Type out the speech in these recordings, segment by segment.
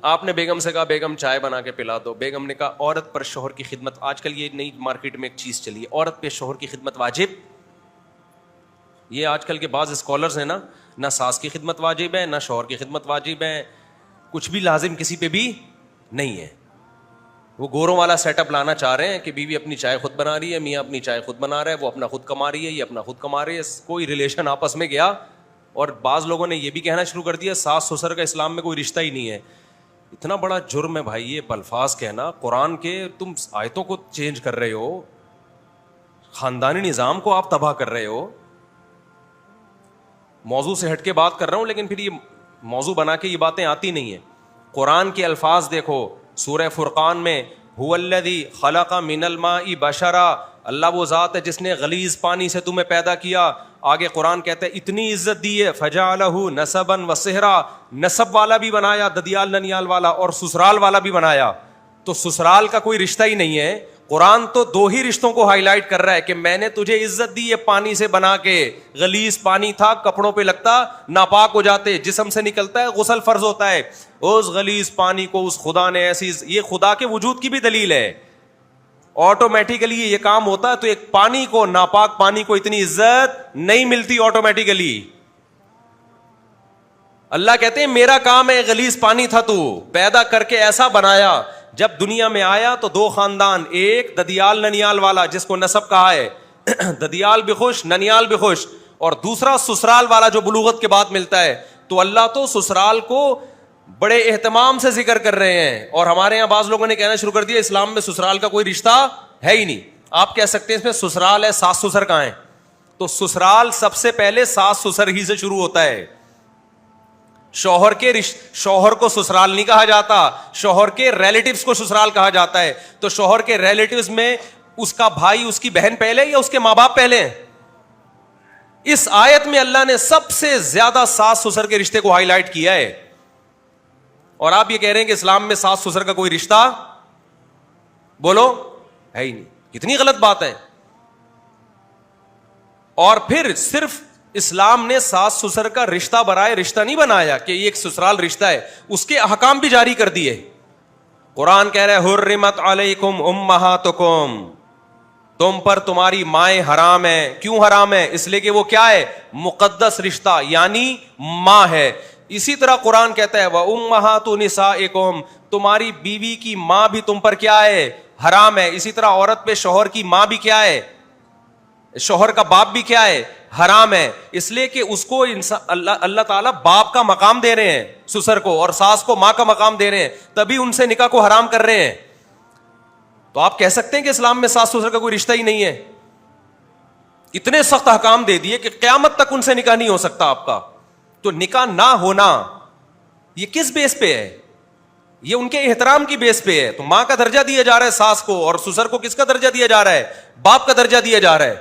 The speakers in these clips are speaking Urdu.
آپ نے بیگم سے کہا بیگم چائے بنا کے پلا دو. بیگم نے کہا عورت پر شوہر کی خدمت. آج کل یہ نئی مارکیٹ میں ایک چیز چلی ہے, عورت پہ شوہر کی خدمت واجب. یہ آج کل کے بعض اسکالرز ہیں نا, نہ ساس کی خدمت واجب ہے, نہ شوہر کی خدمت واجب ہے, کچھ بھی لازم کسی پہ بھی نہیں ہے. وہ گوروں والا سیٹ اپ لانا چاہ رہے ہیں کہ بیوی اپنی چائے خود بنا رہی ہے, میاں اپنی چائے خود بنا رہا ہے, وہ اپنا خود کما رہی ہے, یہ اپنا خود کما رہی ہے. کوئی ریلیشن آپس میں گیا. اور بعض لوگوں نے یہ بھی کہنا شروع کر دیا ساس سسر کا اسلام میں کوئی رشتہ ہی نہیں ہے. اتنا بڑا جرم ہے بھائی یہ الفاظ کہنا. قرآن کے تم آیتوں کو چینج کر رہے ہو, خاندانی نظام کو آپ تباہ کر رہے ہو. موضوع سے ہٹ کے بات کر رہا ہوں, لیکن پھر یہ موضوع بنا کے یہ باتیں آتی نہیں ہیں. قرآن کے الفاظ دیکھو سورہ فرقان میں, هو الذی خلق من الماء بشرا, اللہ وہ ذات ہے جس نے غلیظ پانی سے تمہیں پیدا کیا. آگے قرآن کہتا ہے اتنی عزت دی ہے, فجعلہ نسبا وصہرا, نسب والا بھی بنایا, ددیال ننیال والا, اور سسرال والا بھی بنایا. تو سسرال کا کوئی رشتہ ہی نہیں ہے. قرآن تو دو ہی رشتوں کو ہائی لائٹ کر رہا ہے کہ میں نے تجھے عزت دی ہے پانی سے بنا کے. غلیظ پانی تھا, کپڑوں پہ لگتا ناپاک ہو جاتے, جسم سے نکلتا ہے غسل فرض ہوتا ہے. اس غلیظ پانی کو اس خدا نے ایسی, یہ خدا کے وجود کی بھی دلیل ہے. آٹومیٹیکلی یہ کام ہوتا ہے, تو ایک پانی کو, ناپاک پانی کو اتنی عزت نہیں ملتی آٹومیٹیکلی. اللہ کہتے ہیں میرا کام ہے, غلیظ پانی تھا تو پیدا کر کے ایسا بنایا. جب دنیا میں آیا تو دو خاندان, ایک ددیال ننیال والا جس کو نسب کہا ہے, ددیال بھی خوش ننیال بھی خوش, اور دوسرا سسرال والا جو بلوغت کے بعد ملتا ہے. تو اللہ تو سسرال کو بڑے اہتمام سے ذکر کر رہے ہیں, اور ہمارے یہاں بعض لوگوں نے کہنا شروع کر دیا اسلام میں سسرال کا کوئی رشتہ ہے ہی نہیں. آپ کہہ سکتے ہیں اس میں سسرال ہے, ساس سسر کہاں ہیں؟ تو سسرال سب سے پہلے ساس سسر ہی سے شروع ہوتا ہے. شوہر کو سسرال نہیں کہا جاتا, شوہر کے ریلیٹیوز کو سسرال کہا جاتا ہے. تو شوہر کے ریلیٹیوز میں اس کا بھائی اس کی بہن پہلے یا اس کے ماں باپ پہلے ہیں؟ اس آیت میں اللہ نے سب سے زیادہ ساس سسر کے رشتے کو ہائی لائٹ کیا ہے. اور آپ یہ کہہ رہے ہیں کہ اسلام میں ساس سسر کا کوئی رشتہ بولو ہے ہی نہیں. کتنی غلط بات ہے. اور پھر صرف اسلام نے ساس سسر کا رشتہ برائے رشتہ نہیں بنایا کہ یہ ایک سسرال رشتہ ہے, اس کے احکام بھی جاری کر دیے. قرآن کہہ رہا ہے حرمت علیکم امہاتکم, تم پر تمہاری مائیں حرام ہے. کیوں حرام ہے؟ اس لیے کہ وہ کیا ہے, مقدس رشتہ یعنی ماں ہے. اسی طرح قرآن کہتا ہے وَأُمَّهَاتُ نِسَائِكُمْ, تمہاری بیوی کی ماں بھی تم پر کیا ہے, حرام ہے. اسی طرح عورت پہ شوہر کی ماں بھی کیا ہے, شوہر کا باپ بھی کیا ہے, حرام ہے. اس لیے کہ اس کو اللہ تعالیٰ باپ کا مقام دے رہے ہیں سسر کو, اور ساس کو ماں کا مقام دے رہے ہیں, تبھی ان سے نکاح کو حرام کر رہے ہیں. تو آپ کہہ سکتے ہیں کہ اسلام میں ساس سسر کا کوئی رشتہ ہی نہیں ہے. اتنے سخت احکام دے دیے کہ قیامت تک ان سے نکاح نہیں ہو سکتا آپ کا. تو نکاح نہ ہونا یہ کس بیس پہ ہے؟ یہ ان کے احترام کی بیس پہ ہے. تو ماں کا درجہ دیا جا رہا ہے ساس کو, اور سسر کو کس کا درجہ دیا جا رہا ہے, باپ کا درجہ دیا جا رہا ہے.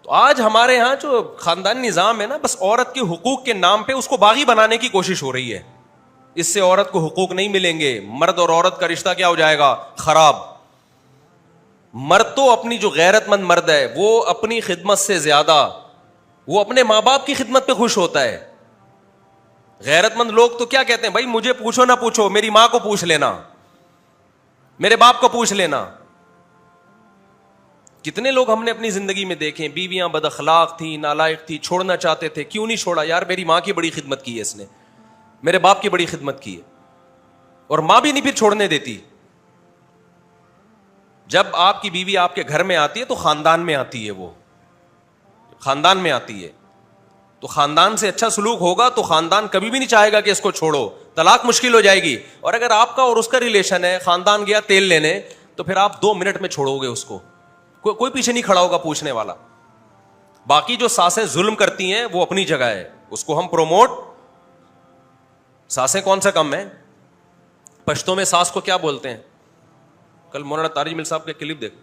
تو آج ہمارے ہاں جو خاندانی نظام ہے نا, بس عورت کے حقوق کے نام پہ اس کو باغی بنانے کی کوشش ہو رہی ہے. اس سے عورت کو حقوق نہیں ملیں گے, مرد اور عورت کا رشتہ کیا ہو جائے گا, خراب. مرد تو اپنی جو غیرت مند مرد ہے وہ اپنی خدمت سے زیادہ وہ اپنے ماں باپ کی خدمت پہ خوش ہوتا ہے. غیرت مند لوگ تو کیا کہتے ہیں, بھائی مجھے پوچھو نہ پوچھو, میری ماں کو پوچھ لینا, میرے باپ کو پوچھ لینا. کتنے لوگ ہم نے اپنی زندگی میں دیکھے, بیویاں بد اخلاق تھیں, نالائق تھی, چھوڑنا چاہتے تھے, کیوں نہیں چھوڑا, یار میری ماں کی بڑی خدمت کی ہے اس نے, میرے باپ کی بڑی خدمت کی ہے. اور ماں بھی نہیں پھر چھوڑنے دیتی. جب آپ کی بیوی آپ کے گھر میں آتی ہے تو خاندان میں آتی ہے, وہ خاندان میں آتی ہے, تو خاندان سے اچھا سلوک ہوگا تو خاندان کبھی بھی نہیں چاہے گا کہ اس کو چھوڑو, طلاق مشکل ہو جائے گی. اور اگر آپ کا اور اس کا ریلیشن ہے, خاندان گیا تیل لینے, تو پھر آپ 2 منٹ میں چھوڑو گے اس کو, کوئی پیچھے نہیں کھڑا ہوگا پوچھنے والا. باقی جو ساسیں ظلم کرتی ہیں وہ اپنی جگہ ہے, اس کو ہم پروموٹ. ساسیں کون سا کم ہے؟ پشتوں میں ساس کو کیا بولتے ہیں؟ کل مولانا طارق مل صاحب کے کلپ دیکھو,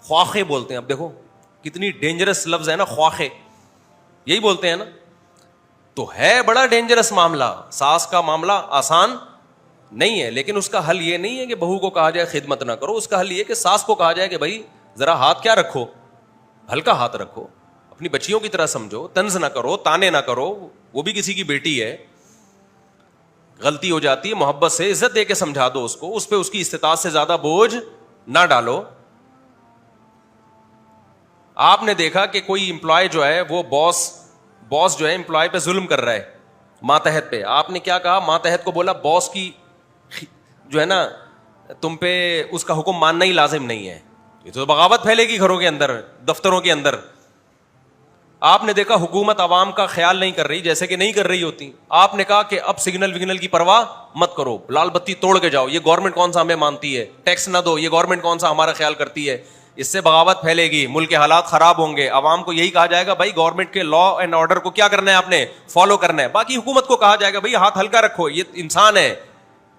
خواخے بولتے ہیں. اب دیکھو کتنی ڈینجرس لفظ ہے نا, خواخے, یہی بولتے ہیں نا. تو ہے بڑا ڈینجرس معاملہ. ساس کا معاملہ آسان نہیں ہے, لیکن اس کا حل یہ نہیں ہے کہ بہو کو کہا جائے خدمت نہ کرو. اس کا حل یہ کہ ساس کو کہا جائے کہ بھائی ذرا ہاتھ کیا رکھو, ہلکا ہاتھ رکھو, اپنی بچیوں کی طرح سمجھو, طنز نہ کرو, تانے نہ کرو, وہ بھی کسی کی بیٹی ہے, غلطی ہو جاتی ہے, محبت سے عزت دے کے سمجھا دو اس کو, اس پہ اس کی استطاعت سے زیادہ بوجھ نہ ڈالو. آپ نے دیکھا کہ کوئی امپلائی جو ہے وہ باس جو ہے امپلائی پہ ظلم کر رہا ہے ماتحت پہ, آپ نے کیا کہا, ماتحت کو بولا باس کی جو ہے نا تم پہ اس کا حکم ماننا ہی لازم نہیں ہے. یہ تو بغاوت پھیلے گی گھروں کے اندر, دفتروں کے اندر. آپ نے دیکھا حکومت عوام کا خیال نہیں کر رہی, جیسے کہ نہیں کر رہی ہوتی. آپ نے کہا کہ اب سگنل وگنل کی پرواہ مت کرو, لال بتی توڑ کے جاؤ, یہ گورنمنٹ کون سا ہمیں مانتی ہے, ٹیکس نہ دو, یہ گورنمنٹ کون سا ہمارا خیال کرتی ہے. اس سے بغاوت پھیلے گی, ملک کے حالات خراب ہوں گے. عوام کو یہی کہا جائے گا بھائی گورنمنٹ کے لا اینڈ آرڈر کو کیا کرنا ہے, آپ نے فالو کرنا ہے. باقی حکومت کو کہا جائے گا بھائی ہاتھ ہلکا رکھو, یہ انسان ہے,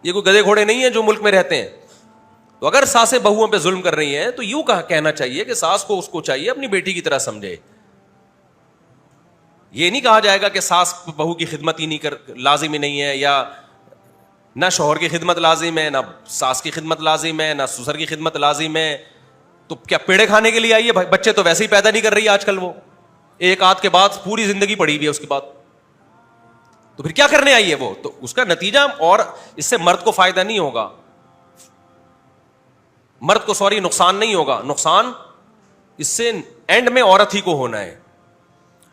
یہ کوئی گدھے گھوڑے نہیں ہے جو ملک میں رہتے ہیں. تو اگر ساسیں بہوؤں پہ ظلم کر رہی ہیں تو یوں کہنا چاہیے کہ ساس کو اس کو چاہیے اپنی بیٹی کی طرح سمجھے. یہ نہیں کہا جائے گا کہ ساس بہو کی خدمت ہی نہیں لازم ہی نہیں ہے, یا نہ شوہر کی خدمت لازم ہے, نہ ساس کی خدمت لازم ہے, نہ سسر کی خدمت لازم ہے. تو کیا پیڑے کھانے کے لیے آئی ہے؟ بچے تو ویسے ہی پیدا نہیں کر رہی آج کل, وہ ایک آدھ کے بعد پوری زندگی پڑی ہوئی ہے اس کے بعد, تو پھر کیا کرنے آئی ہے وہ؟ تو اس کا نتیجہ, اور اس سے مرد کو فائدہ نہیں ہوگا, مرد کو نقصان نہیں ہوگا, نقصان اس سے اینڈ میں عورت ہی کو ہونا ہے.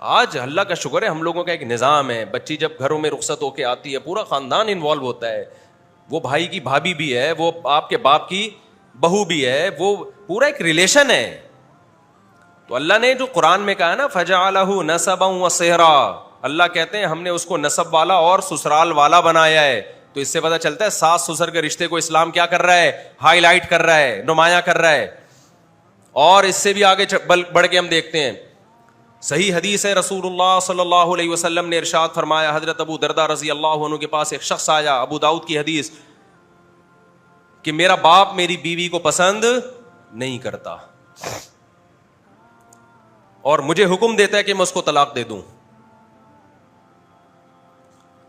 آج اللہ کا شکر ہے ہم لوگوں کا ایک نظام ہے, بچی جب گھروں میں رخصت ہو کے آتی ہے پورا خاندان انوالو ہوتا ہے, وہ بھائی کی بھابھی بھی ہے, وہ آپ کے باپ کی بہو بھی ہے, وہ پورا ایک ریلیشن ہے. تو اللہ نے جو قرآن میں کہا نا فَجَعَلَهُ نَسَبًا وَصِهْرًا, اللہ کہتے ہیں ہم نے اس کو نسب والا اور سسرال والا بنایا ہے. تو اس سے پتہ چلتا ہے ساس سسر کے رشتے کو اسلام کیا کر رہا ہے, ہائی لائٹ کر رہا ہے, نمایاں کر رہا ہے. اور اس سے بھی آگے بڑھ کے ہم دیکھتے ہیں, صحیح حدیث ہے, رسول اللہ صلی اللہ علیہ وسلم نے ارشاد فرمایا, حضرت ابو درداء رضی اللہ عنہ کے پاس ایک شخص آیا, ابو داؤد کی حدیث, کہ میرا باپ میری بیوی کو پسند نہیں کرتا اور مجھے حکم دیتا ہے کہ میں اس کو طلاق دے دوں.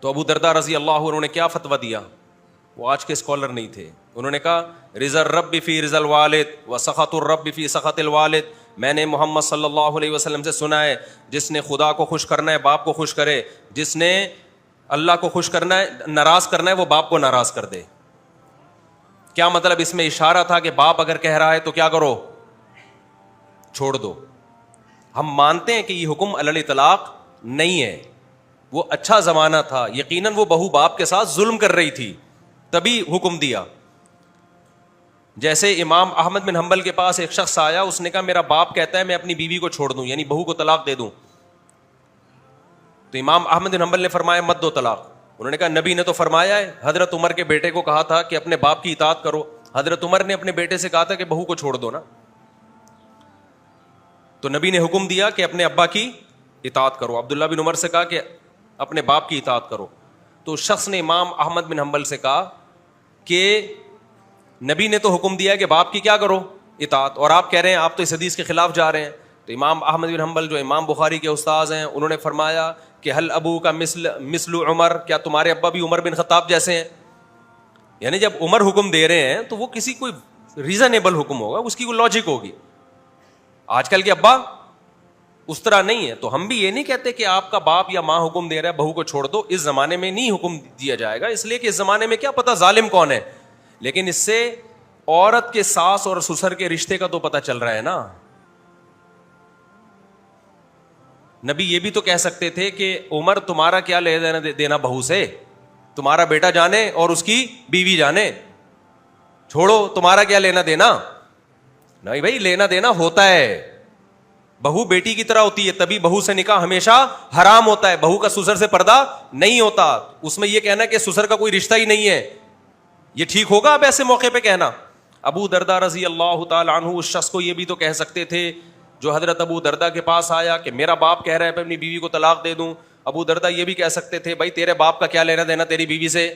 تو ابو درداء رضی اللہ عنہ نے کیا فتویٰ دیا, وہ آج کے اسکالر نہیں تھے, انہوں نے کہا رضا الرب فی رضا الوالد و سخط الرب فی سخط الوالد. میں نے محمد صلی اللہ علیہ وسلم سے سنا ہے, جس نے خدا کو خوش کرنا ہے باپ کو خوش کرے, جس نے اللہ کو خوش کرنا ہے ناراض کرنا ہے وہ باپ کو ناراض کر دے. کیا مطلب؟ اس میں اشارہ تھا کہ باپ اگر کہہ رہا ہے تو کیا کرو, چھوڑ دو. ہم مانتے ہیں کہ یہ حکم علی طلاق نہیں ہے, وہ اچھا زمانہ تھا, یقیناً وہ بہو باپ کے ساتھ ظلم کر رہی تھی تبھی حکم دیا. جیسے امام احمد بن حنبل کے پاس ایک شخص آیا, اس نے کہا میرا باپ کہتا ہے میں اپنی بیوی کو چھوڑ دوں, یعنی بہو کو طلاق دے دوں. تو امام احمد بن حنبل نے فرمایا مت دو طلاق. انہوں نے کہا نبی نے تو فرمایا ہے, حضرت عمر کے بیٹے کو کہا تھا کہ اپنے باپ کی اطاعت کرو, حضرت عمر نے اپنے بیٹے سے کہا تھا کہ بہو کو چھوڑ دو نا. تو نبی نے حکم دیا کہ اپنے ابا کی اطاعت کرو. عبداللہ بن عمر سے کہا کہ اپنے باپ کی اطاعت کرو. تو شخص نے امام احمد بن حنبل سے کہا کہ نبی نے تو حکم دیا کہ باپ کی کیا کرو, اطاعت, اور آپ کہہ رہے ہیں آپ تو اس حدیث کے خلاف جا رہے ہیں. تو امام احمد بن حنبل جو امام بخاری کے استاذ ہیں, انہوں نے فرمایا کہ حل ابو کا مثل عمر, کیا تمہارے ابا بھی عمر بن خطاب جیسے ہیں؟ یعنی جب عمر حکم دے رہے ہیں تو وہ کسی کوئی ریزنیبل حکم ہوگا, اس کی کوئی لاجک ہوگی. آج کل کے ابا اس طرح نہیں ہے. تو ہم بھی یہ نہیں کہتے کہ آپ کا باپ یا ماں حکم دے رہا ہے بہو کو چھوڑ دو, اس زمانے میں نہیں حکم دیا جائے گا, اس لیے کہ اس زمانے میں کیا پتا ظالم کون ہے. لیکن اس سے عورت کے ساس اور سسر کے رشتے کا تو پتہ چل رہا ہے نا. نبی یہ بھی تو کہہ سکتے تھے کہ عمر تمہارا کیا لے دینا بہو سے, تمہارا بیٹا جانے اور اس کی بیوی جانے, چھوڑو تمہارا کیا لینا دینا. نہیں بھائی, لینا دینا ہوتا ہے, بہو بیٹی کی طرح ہوتی ہے, تبھی بہو سے نکاح ہمیشہ حرام ہوتا ہے, بہو کا سسر سے پردہ نہیں ہوتا. اس میں یہ کہنا کہ سسر کا کوئی رشتہ ہی نہیں ہے, یہ ٹھیک ہوگا اب ایسے موقع پہ کہنا؟ ابو درداء رضی اللہ تعالی عنہ اس شخص کو یہ بھی تو کہہ سکتے تھے جو حضرت ابو درداء کے پاس آیا کہ میرا باپ کہہ رہا ہے میں اپنی بیوی کو طلاق دے دوں. ابو درداء یہ بھی کہہ سکتے تھے بھائی تیرے باپ کا کیا لینا دینا تیری بیوی سے,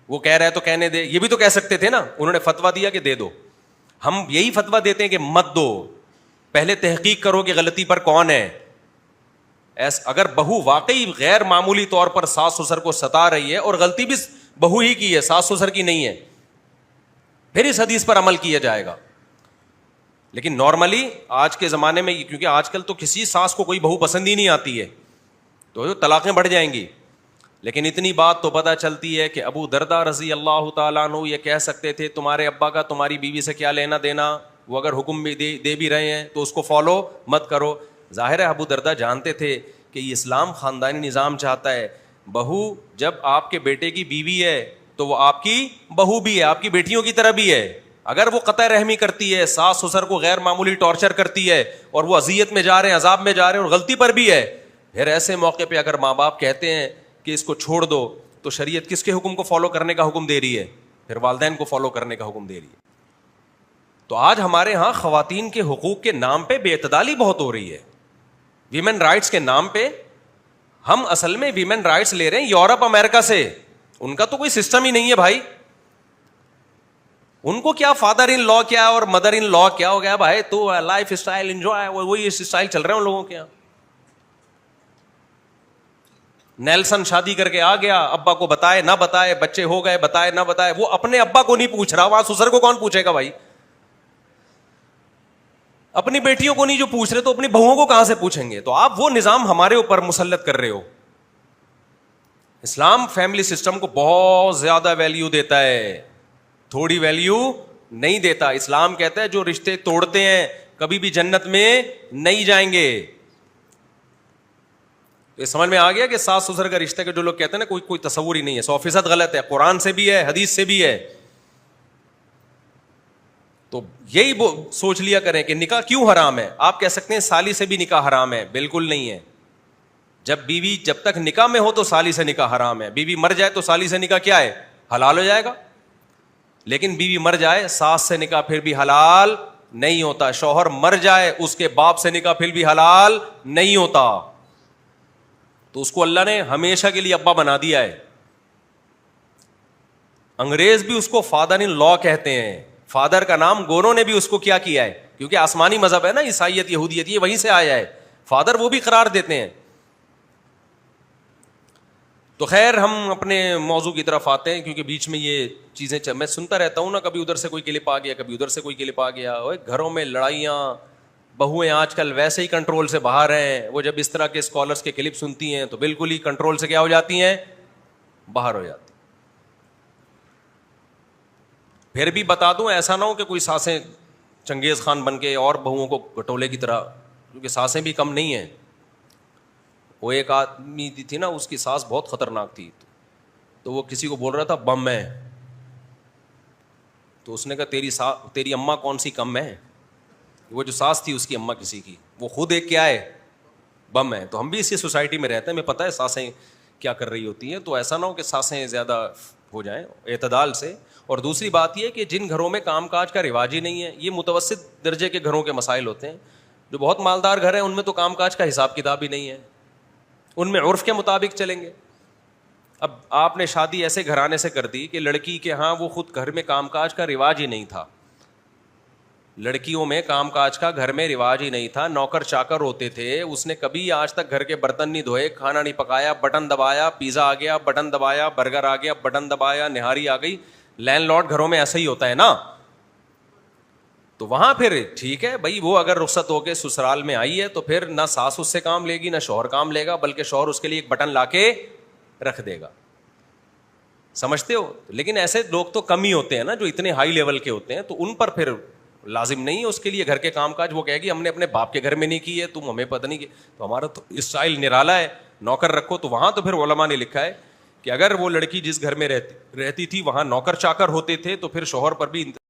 وہ کہہ رہا ہے تو کہنے دے, یہ بھی تو کہہ سکتے تھے نا. انہوں نے فتویٰ دیا کہ دے دو. ہم یہی فتویٰ دیتے ہیں کہ مت دو, پہلے تحقیق کرو کہ غلطی پر کون ہے. اگر بہو واقعی غیر معمولی طور پر ساس سسر کو ستا رہی ہے اور غلطی بھی بہو ہی کی ہے, ساس سسر کی نہیں ہے, پھر اس حدیث پر عمل کیا جائے گا. لیکن نارملی آج کے زمانے میں، کیونکہ آج کل تو کسی ساس کو کوئی بہو پسند ہی نہیں آتی ہے، تو طلاقیں بڑھ جائیں گی. لیکن اتنی بات تو پتہ چلتی ہے کہ ابو درداء رضی اللہ تعالیٰ عنہ یہ کہہ سکتے تھے تمہارے ابا کا تمہاری بیوی سے کیا لینا دینا، وہ اگر حکم بھی دے بھی رہے ہیں تو اس کو فالو مت کرو. ظاہر ہے ابو درداء جانتے تھے کہ یہ اسلام خاندانی نظام چاہتا ہے. بہو جب آپ کے بیٹے کی بیوی ہے تو وہ آپ کی بہو بھی ہے، آپ کی بیٹیوں کی طرح بھی ہے. اگر وہ قطع رحمی کرتی ہے، ساس سسر کو غیر معمولی ٹارچر کرتی ہے اور وہ اذیت میں جا رہے ہیں، عذاب میں جا رہے ہیں اور غلطی پر بھی ہے، پھر ایسے موقع پہ اگر ماں باپ کہتے ہیں کہ اس کو چھوڑ دو، تو شریعت کس کے حکم کو فالو کرنے کا حکم دے رہی ہے؟ پھر والدین کو فالو کرنے کا حکم دے رہی ہے. تو آج ہمارے ہاں خواتین کے حقوق کے نام پہ بے اعتدالی بہت ہو رہی ہے. ویمن رائٹس کے نام پہ ہم اصل میں ویمن رائٹس لے رہے ہیں یورپ امریکہ سے. ان کا تو کوئی سسٹم ہی نہیں ہے بھائی. ان کو کیا فادر ان لا کیا اور مدر ان لا کیا ہو گیا بھائی، تو لائف اسٹائل انجوائے، وہی اسٹائل چل رہے ہیں ان لوگوں کے یہاں. نیلسن شادی کر کے آ گیا، ابا کو بتائے نہ بتائے، بچے ہو گئے بتائے نہ بتائے، وہ اپنے ابا کو نہیں پوچھ رہا، وہاں سسر کو کون پوچھے گا بھائی؟ اپنی بیٹیوں کو نہیں جو پوچھ رہے تو اپنی بہوؤں کو کہاں سے پوچھیں گے؟ تو آپ وہ نظام ہمارے اوپر مسلط کر رہے ہو. اسلام فیملی سسٹم کو بہت زیادہ ویلیو دیتا ہے، تھوڑی ویلیو نہیں دیتا. اسلام کہتا ہے جو رشتے توڑتے ہیں کبھی بھی جنت میں نہیں جائیں گے. یہ سمجھ میں آ گیا کہ ساس سسر کا رشتہ کے جو لوگ کہتے ہیں نا کوئی تصور ہی نہیں ہے، 100% غلط ہے. قرآن سے بھی ہے، حدیث سے بھی ہے. تو یہی سوچ لیا کریں کہ نکاح کیوں حرام ہے. آپ کہہ سکتے ہیں سالی سے بھی نکاح حرام ہے، بالکل نہیں ہے. جب تک نکاح میں ہو تو سالی سے نکاح حرام ہے. بیوی مر جائے تو سالی سے نکاح کیا ہے؟ حلال ہو جائے گا. لیکن بیوی مر جائے ساس سے نکاح پھر بھی حلال نہیں ہوتا. شوہر مر جائے اس کے باپ سے نکاح پھر بھی حلال نہیں ہوتا. تو اس کو اللہ نے ہمیشہ کے لیے ابا بنا دیا ہے. انگریز بھی اس کو فادر ان لا کہتے ہیں. فادر کا نام گوروں نے بھی اس کو کیا ہے، کیونکہ آسمانی مذہب ہے نا، عیسائیت یہودیت، یہ وہیں سے آیا ہے. فادر وہ بھی قرار دیتے ہیں. تو خیر ہم اپنے موضوع کی طرف آتے ہیں، کیونکہ بیچ میں یہ چیزیں میں سنتا رہتا ہوں نا، کبھی ادھر سے کوئی کلپ آ گیا، کبھی ادھر سے کوئی کلپ آ گیا. گھروں میں لڑائیاں، بہویں آج کل ویسے ہی کنٹرول سے باہر ہیں. وہ جب اس طرح کے اسکالرس کے کلپ سنتی ہیں تو بالکل ہی کنٹرول سے کیا ہو جاتی ہیں؟ باہر ہو جاتی. پھر بھی بتا دوں ایسا نہ ہو کہ کوئی ساسیں چنگیز خان بن کے اور بہوؤں کو گٹولے کی طرح، کیونکہ ساسیں بھی کم نہیں ہیں. وہ ایک آدمی تھی نا، اس کی ساس بہت خطرناک تھی. تو وہ کسی کو بول رہا تھا بم ہے، تو اس نے کہا تیری اماں کون سی کم ہے؟ وہ جو ساس تھی اس کی اماں کسی کی، وہ خود ایک کیا ہے؟ بم ہے. تو ہم بھی اسی سوسائٹی میں رہتے ہیں، ہمیں پتہ ہے ساسیں کیا کر رہی ہوتی ہیں. تو ایسا نہ ہو کہ ساسیں زیادہ ہو جائیں، اعتدال سے. اور دوسری بات یہ کہ جن گھروں میں کام کاج کا رواج ہی نہیں ہے، یہ متوسط درجے کے گھروں کے مسائل ہوتے ہیں. جو بہت مالدار گھر ہیں ان میں تو کام کاج کا حساب کتاب ہی نہیں ہے، ان میں عرف کے مطابق چلیں گے. اب آپ نے شادی ایسے گھرانے سے کر دی کہ لڑکی کے ہاں وہ خود گھر میں کام کاج کا رواج ہی نہیں تھا. لڑکیوں میں کام کاج کا گھر میں رواج ہی نہیں تھا، نوکر چاکر ہوتے تھے. اس نے کبھی آج تک گھر کے برتن نہیں دھوئے، کھانا نہیں پکایا، بٹن دبایا پیزا آ گیا، بٹن دبایا برگر آ گیا، بٹن دبایا نہاری آ گئی. لینڈ لارڈ گھروں میں ایسا ہی ہوتا ہے نا. تو وہاں پھر ٹھیک ہے بھائی، وہ اگر رخصت ہو کے سسرال میں آئی ہے تو پھر نہ ساس اس سے کام لے گی نہ شوہر کام لے گا، بلکہ شوہر اس کے لیے ایک بٹن لا کے رکھ دے گا. سمجھتے ہو؟ لیکن ایسے لوگ تو کم ہی ہوتے ہیں نا جو اتنے ہائی لیول کے ہوتے ہیں. تو ان پر پھر لازم نہیں ہے اس کے لیے گھر کے کام کاج. وہ کہے گی ہم نے اپنے باپ کے گھر میں نہیں کی ہے، تم ہمیں پتہ نہیں. تو ہمارا تو اسٹائل نرالا ہے، نوکر رکھو. تو وہاں تو پھر علماء نے لکھا ہے کہ اگر وہ لڑکی جس گھر میں رہتی تھی وہاں نوکر چاکر ہوتے تھے تو پھر شوہر پر بھی